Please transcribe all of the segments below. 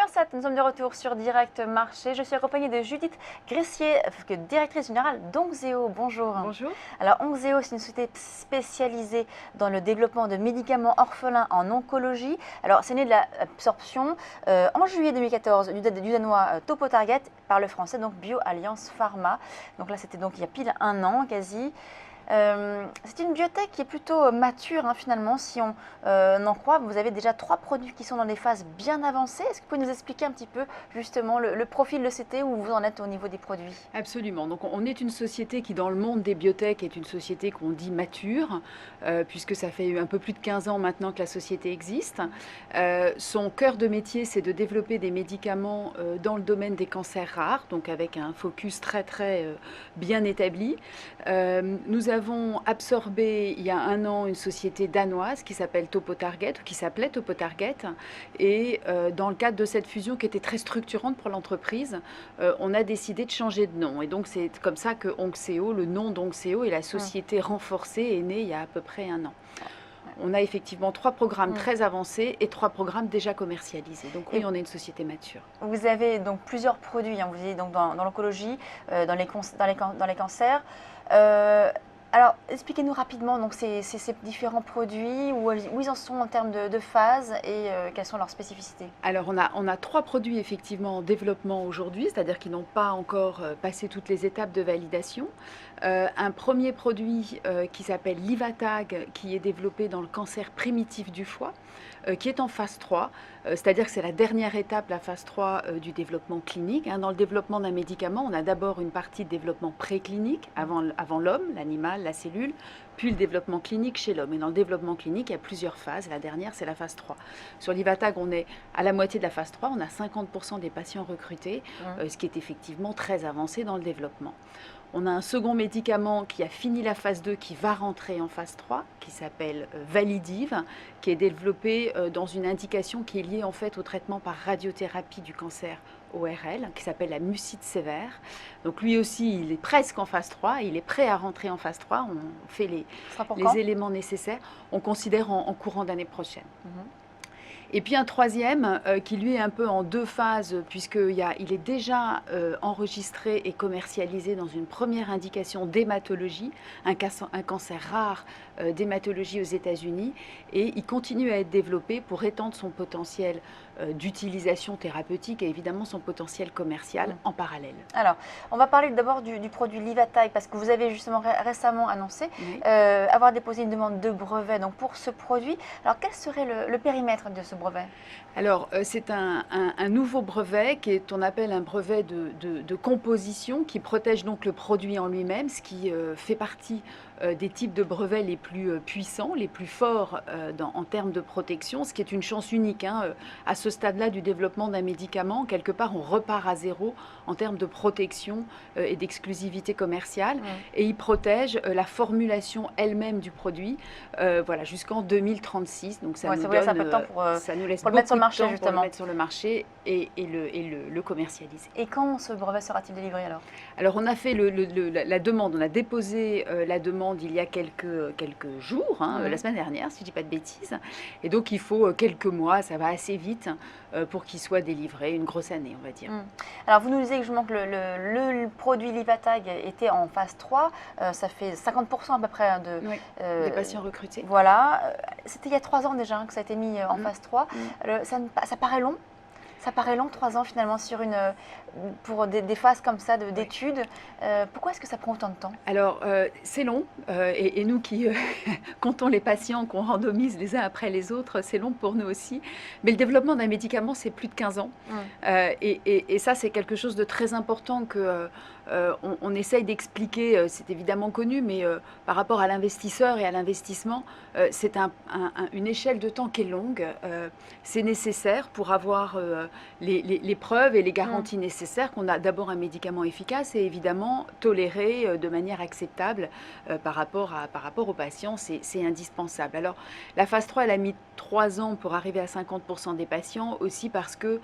2027, nous sommes de retour sur Direct Marché. Je suis accompagnée de Judith Gressier, directrice générale d'Onxeo. Bonjour. Bonjour. Alors Onxeo, c'est une société spécialisée dans le développement de médicaments orphelins en oncologie. Alors c'est né de l'absorption en juillet 2014 du danois Topo Target par le français donc BioAlliance Pharma. Donc là c'était donc il y a pile un an quasi. C'est une biotech qui est plutôt mature finalement, si on en croit. Vous avez déjà 3 produits qui sont dans des phases bien avancées. Est-ce que vous pouvez nous expliquer un petit peu justement le profil de CT, où vous en êtes au niveau des produits? Absolument. Donc on est une société qui dans le monde des biotech est une société qu'on dit mature, puisque ça fait un peu plus de 15 ans maintenant que la société existe. Son cœur de métier, c'est de développer des médicaments dans le domaine des cancers rares, donc avec un focus très bien établi. Nous avons absorbé il y a un an une société danoise qui s'appelle Topo Target, ou qui s'appelait Topo Target, et dans le cadre de cette fusion qui était très structurante pour l'entreprise, on a décidé de changer de nom. Et donc c'est comme ça que Onxeo, le nom d'Onxeo et la société renforcée est née il y a à peu près un an. On a effectivement 3 programmes très avancés et 3 programmes déjà commercialisés. Donc oui, on est une société mature. Vous avez donc plusieurs produits, vous êtes donc dans l'oncologie, dans les cancers. Alors, expliquez-nous rapidement donc, ces différents produits, où ils en sont en termes de phase et quelles sont leurs spécificités. Alors, on a 3 produits effectivement en développement aujourd'hui, c'est-à-dire qu'ils n'ont pas encore passé toutes les étapes de validation. Un premier produit qui s'appelle Livatag, qui est développé dans le cancer primitif du foie, qui est en phase 3, c'est-à-dire que c'est la dernière étape, la phase 3 du développement clinique. Dans le développement d'un médicament, on a d'abord une partie de développement préclinique, avant l'homme, l'animal, la cellule, puis le développement clinique chez l'homme. Et dans le développement clinique, il y a plusieurs phases. La dernière, c'est la phase 3. Sur Livatag, on est à la moitié de la phase 3, on a 50% des patients recrutés, ce qui est effectivement très avancé dans le développement. On a un second médicament qui a fini la phase 2, qui va rentrer en phase 3, qui s'appelle Validiv, qui est développé dans une indication qui est liée en fait au traitement par radiothérapie du cancer ORL, qui s'appelle la mucite sévère. Donc lui aussi, il est presque en phase 3, il est prêt à rentrer en phase 3, on fait les éléments nécessaires, on considère en courant d'année prochaine. Et puis un troisième qui lui est un peu en 2 phases, puisqu'il est déjà enregistré et commercialisé dans une première indication d'hématologie, un cancer rare d'hématologie aux États-Unis, et il continue à être développé pour étendre son potentiel d'utilisation thérapeutique et évidemment son potentiel commercial en parallèle. Alors, on va parler d'abord du produit Livatag, parce que vous avez justement récemment annoncé avoir déposé une demande de brevet donc pour ce produit. Alors, quel serait le périmètre de ce brevet? Alors, c'est un nouveau brevet qui est, on appelle un brevet de composition, qui protège donc le produit en lui-même, ce qui fait partie des types de brevets les plus puissants, les plus forts en termes de protection, ce qui est une chance unique. À ce stade-là du développement d'un médicament, quelque part, on repart à zéro en termes de protection et d'exclusivité commerciale. Et il protège la formulation elle-même du produit jusqu'en 2036. Donc ça nous donne un peu de temps pour le mettre sur le marché, justement. Pour le mettre sur le marché et le commercialiser. Et quand ce brevet sera-t-il délivré alors? Alors on a fait la demande, on a déposé la demande il y a quelques jours, la semaine dernière, si je ne dis pas de bêtises. Et donc il faut quelques mois, ça va assez vite pour qu'il soit délivré, une grosse année on va dire. Alors vous nous disiez justement que le produit Livatag était en phase 3, ça fait 50% à peu près des patients recrutés. Voilà, c'était il y a 3 ans déjà que ça a été mis en phase 3. Ça paraît long? Ça paraît long, 3 ans finalement, pour des phases comme ça d'études. Pourquoi est-ce que ça prend autant de temps? Alors, c'est long. Et nous qui comptons les patients qu'on randomise les uns après les autres, c'est long pour nous aussi. Mais le développement d'un médicament, c'est plus de 15 ans. Et ça, c'est quelque chose de très important que on essaye d'expliquer. C'est évidemment connu, mais par rapport à l'investisseur et à l'investissement, c'est une échelle de temps qui est longue. C'est nécessaire pour avoir les preuves et les garanties nécessaires qu'on a d'abord un médicament efficace et évidemment toléré de manière acceptable par rapport aux patients, c'est indispensable. Alors la phase 3, elle a mis 3 ans pour arriver à 50% des patients, aussi parce que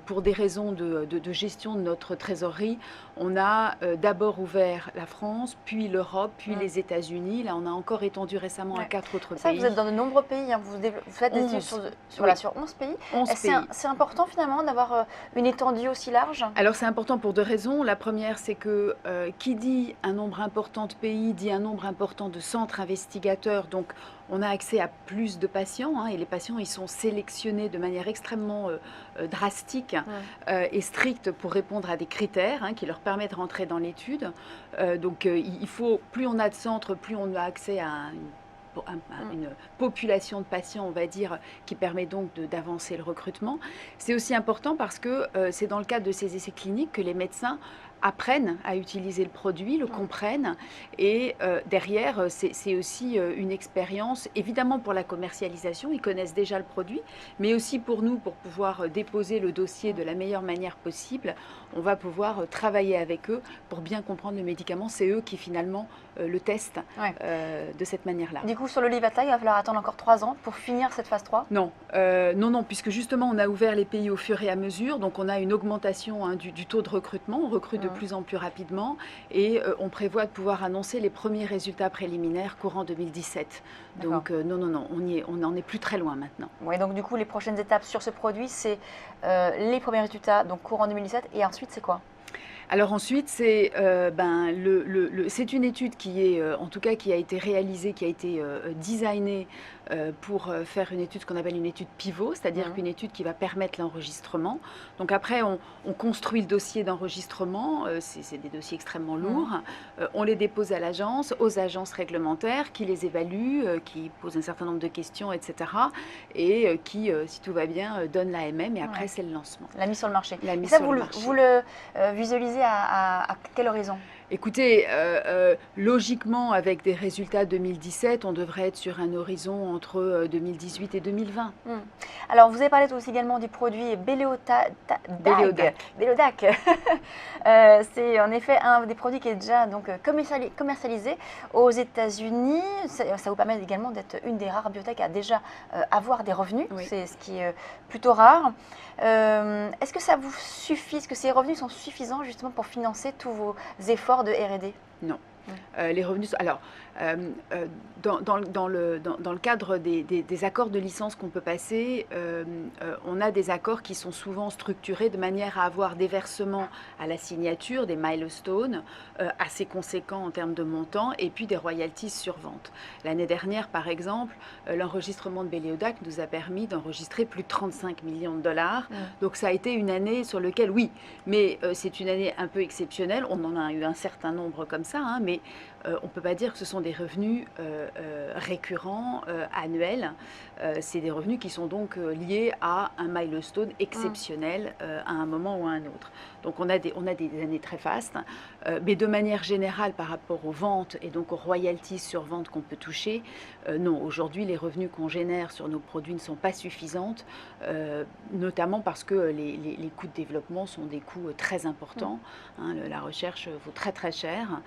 pour des raisons de gestion de notre trésorerie, on a d'abord ouvert la France, puis l'Europe, puis les États-Unis. Là, on a encore étendu récemment à 4 autres Ça, pays. vous êtes dans de nombreux pays, hein. Vous faites des études sur 11 pays. 11 pays. C'est important finalement d'avoir une étendue aussi large? Alors c'est important pour deux raisons. La première, c'est que qui dit un nombre important de pays, dit un nombre important de centres investigateurs. Donc on a accès à plus de patients, hein, et les patients, ils sont sélectionnés de manière extrêmement drastique et stricte pour répondre à des critères, hein, qui leur permettent de rentrer dans l'étude. Donc il faut, plus on a de centres, plus on a accès à une population de patients, on va dire, qui permet donc d'avancer le recrutement. C'est aussi important parce que c'est dans le cadre de ces essais cliniques que les médecins apprennent à utiliser le produit, le comprennent, et derrière, c'est aussi une expérience, évidemment pour la commercialisation, ils connaissent déjà le produit, mais aussi pour nous, pour pouvoir déposer le dossier de la meilleure manière possible, on va pouvoir travailler avec eux pour bien comprendre le médicament. C'est eux qui finalement le testent de cette manière-là. Du coup, sur le Livata, il va falloir attendre encore 3 ans pour finir cette phase 3? Non, non, puisque justement on a ouvert les pays au fur et à mesure, donc on a une augmentation, hein, du taux de recrutement, on recrute de plus en plus rapidement, et on prévoit de pouvoir annoncer les premiers résultats préliminaires courant 2017. Donc non, on n'en est plus très loin maintenant. Oui, donc du coup les prochaines étapes sur ce produit, c'est les premiers résultats, donc courant 2017, et ensuite c'est quoi? Alors ensuite, c'est c'est une étude qui est, en tout cas, qui a été réalisée, qui a été designée pour faire une étude, ce qu'on appelle une étude pivot, c'est-à-dire qu'une étude qui va permettre l'enregistrement. Donc après, on construit le dossier d'enregistrement, c'est des dossiers extrêmement lourds, on les dépose à l'agence, aux agences réglementaires qui les évaluent, qui posent un certain nombre de questions, etc. Et qui, si tout va bien, donnent l'AMM, et après c'est le lancement. La mise sur le marché. La mise et ça, sur vous le le, marché. vous le visualisez à quel horizon? Écoutez, logiquement, avec des résultats 2017, on devrait être sur un horizon entre 2018 et 2020. Alors, vous avez parlé aussi également du produit Beléodac. C'est en effet un des produits qui est déjà donc commercialisé aux États-Unis. Ça vous permet également d'être une des rares biotech à déjà avoir des revenus. C'est ce qui est plutôt rare. Est-ce que ça vous suffit? Est-ce que ces revenus sont suffisants justement pour financer tous vos efforts de R&D? Non. Les revenus. Alors, dans le cadre des accords de licence qu'on peut passer, on a des accords qui sont souvent structurés de manière à avoir des versements à la signature, des milestones assez conséquents en termes de montant, et puis des royalties sur vente. L'année dernière, par exemple, l'enregistrement de Beléodac nous a permis d'enregistrer plus de 35 millions de dollars. Donc ça a été une année sur laquelle, oui, mais c'est une année un peu exceptionnelle. On en a eu un certain nombre comme ça, hein, mais on ne peut pas dire que ce sont des revenus récurrents, annuels. C'est des revenus qui sont donc liés à un milestone exceptionnel à un moment ou à un autre. Donc on a des années très fastes, mais de manière générale par rapport aux ventes et donc aux royalties sur vente qu'on peut toucher, non, aujourd'hui les revenus qu'on génère sur nos produits ne sont pas suffisants, notamment parce que les coûts de développement sont des coûts très importants. Hein, la recherche vaut très très cher,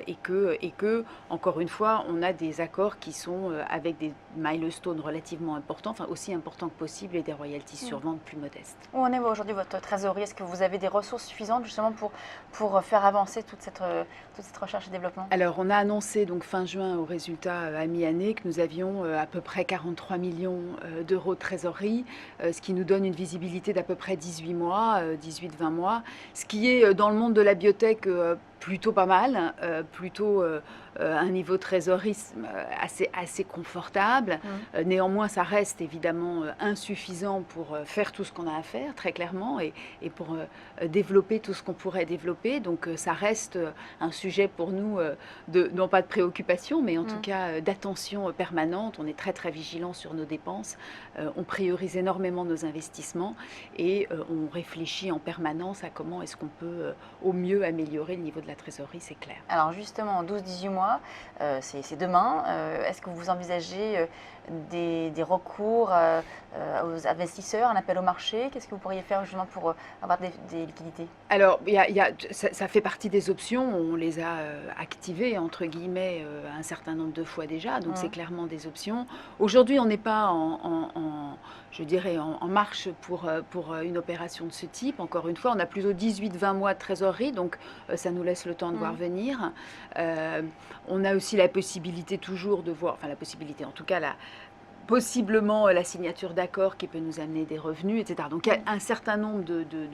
et que, encore une fois, on a des accords qui sont avec des milestones relativement importants, enfin aussi importants que possible, et des royalties sur vente plus modestes. Où en est aujourd'hui votre trésorerie? Est-ce que vous avez des ressources suffisantes justement pour faire avancer toute cette recherche et développement? Alors, on a annoncé donc fin juin au résultat à mi-année que nous avions à peu près 43 millions d'euros de trésorerie, ce qui nous donne une visibilité d'à peu près 18 mois, 18-20 mois, ce qui est dans le monde de la biotech plutôt pas mal, plutôt un niveau de trésorerie assez confortable. Néanmoins, ça reste évidemment insuffisant pour faire tout ce qu'on a à faire, très clairement, et pour développer tout ce qu'on pourrait développer. Donc ça reste un sujet pour nous, non pas de préoccupation, mais en tout cas d'attention permanente. On est très très vigilant sur nos dépenses, on priorise énormément nos investissements, et on réfléchit en permanence à comment est-ce qu'on peut au mieux améliorer le niveau de la trésorerie, c'est clair. Alors justement, en 12-18 mois, c'est demain. Est-ce que vous envisagez des recours aux investisseurs, un appel au marché? Qu'est-ce que vous pourriez faire justement pour avoir des liquidités? Alors, ça fait partie des options, on les a activées, entre guillemets, un certain nombre de fois déjà, donc c'est clairement des options. Aujourd'hui, on n'est pas je dirais, en marche pour une opération de ce type. Encore une fois, on a plutôt 18-20 mois de trésorerie, donc ça nous laisse le temps de voir venir. On a aussi la possibilité toujours de voir, enfin la possibilité, en tout cas possiblement la signature d'accords qui peut nous amener des revenus, etc. Donc il y a un certain nombre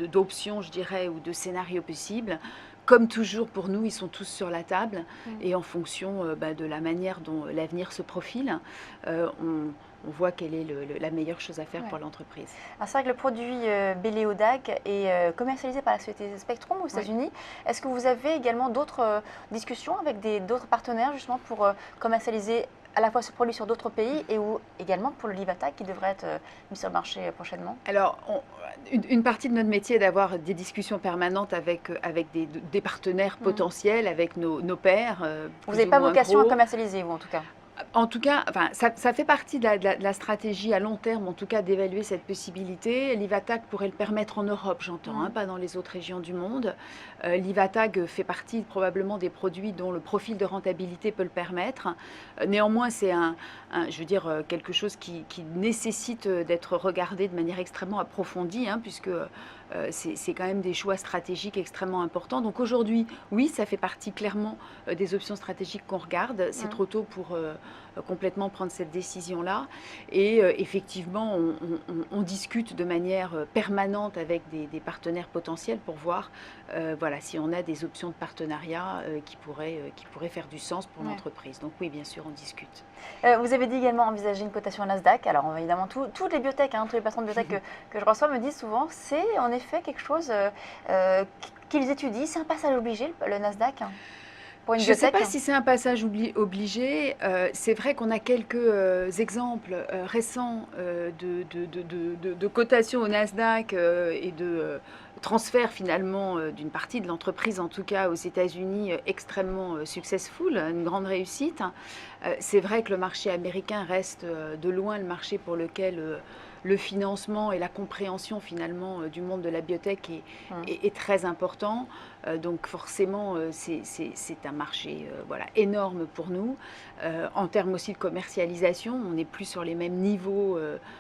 d'options, je dirais, ou de scénarios possibles. Comme toujours pour nous, ils sont tous sur la table et en fonction de la manière dont l'avenir se profile, on voit quelle est la meilleure chose à faire pour l'entreprise. C'est vrai que le produit Béléodag est commercialisé par la société Spectrum aux États-Unis. Est-ce que vous avez également d'autres discussions avec d'autres partenaires justement pour commercialiser à la fois ce produit sur d'autres pays et ou également pour le Livatag qui devrait être mis sur le marché prochainement? Alors, une partie de notre métier est d'avoir des discussions permanentes avec des partenaires potentiels, avec nos pairs. Vous n'avez pas vocation à commercialiser, vous en tout cas? En tout cas, enfin, ça fait partie de la stratégie à long terme, en tout cas, d'évaluer cette possibilité. Livatag pourrait le permettre en Europe, j'entends, pas dans les autres régions du monde. Livatag fait partie probablement des produits dont le profil de rentabilité peut le permettre. Néanmoins, c'est je veux dire, quelque chose qui nécessite d'être regardé de manière extrêmement approfondie, puisque c'est quand même des choix stratégiques extrêmement importants. Donc aujourd'hui, oui, ça fait partie clairement des options stratégiques qu'on regarde. C'est trop tôt pour complètement prendre cette décision-là. Et effectivement, on discute de manière permanente avec des partenaires potentiels pour voir voilà, si on a des options de partenariat qui pourraient faire du sens pour l'entreprise. Donc oui, bien sûr, on discute. Vous avez dit également envisager une cotation à Nasdaq. Alors évidemment, toutes les biotech, tous les patrons de biotech que je reçois me disent souvent, c'est en effet quelque chose qu'ils étudient. C'est un passage obligé, le Nasdaq? Je ne sais pas si c'est un passage obligé. C'est vrai qu'on a quelques exemples récents de cotation au Nasdaq et de transfert finalement d'une partie de l'entreprise, en tout cas aux États-Unis, extrêmement successful, une grande réussite. C'est vrai que le marché américain reste de loin le marché pour lequel le financement et la compréhension finalement du monde de la biotech est très important. Donc forcément, c'est un marché voilà, énorme pour nous. En termes aussi de commercialisation, on n'est plus sur les mêmes niveaux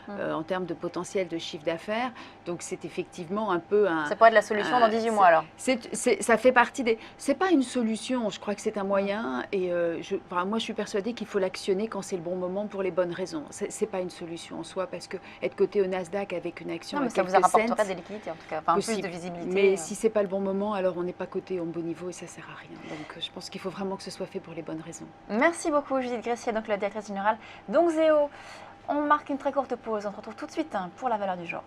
en termes de potentiel de chiffre d'affaires. Donc c'est effectivement un peu un... Ça pourrait être la solution dans 18 mois alors? Ça fait partie des... C'est pas une solution, je crois que c'est un moyen. Et moi, je suis persuadée qu'il faut l'actionner quand c'est le bon moment pour les bonnes raisons. C'est pas une solution en soi, parce que être coté au Nasdaq avec une action à quelques cents... Ça vous rapporterait des liquidités en tout cas, enfin, plus de visibilité. Mais si c'est pas le bon moment, alors on n'est pas coté au bon niveau et ça sert à rien. Donc je pense qu'il faut vraiment que ce soit fait pour les bonnes raisons. Merci beaucoup Judith Gressier, donc la directrice générale d'Onxeo. On marque une très courte pause, on se retrouve tout de suite pour la valeur du jour.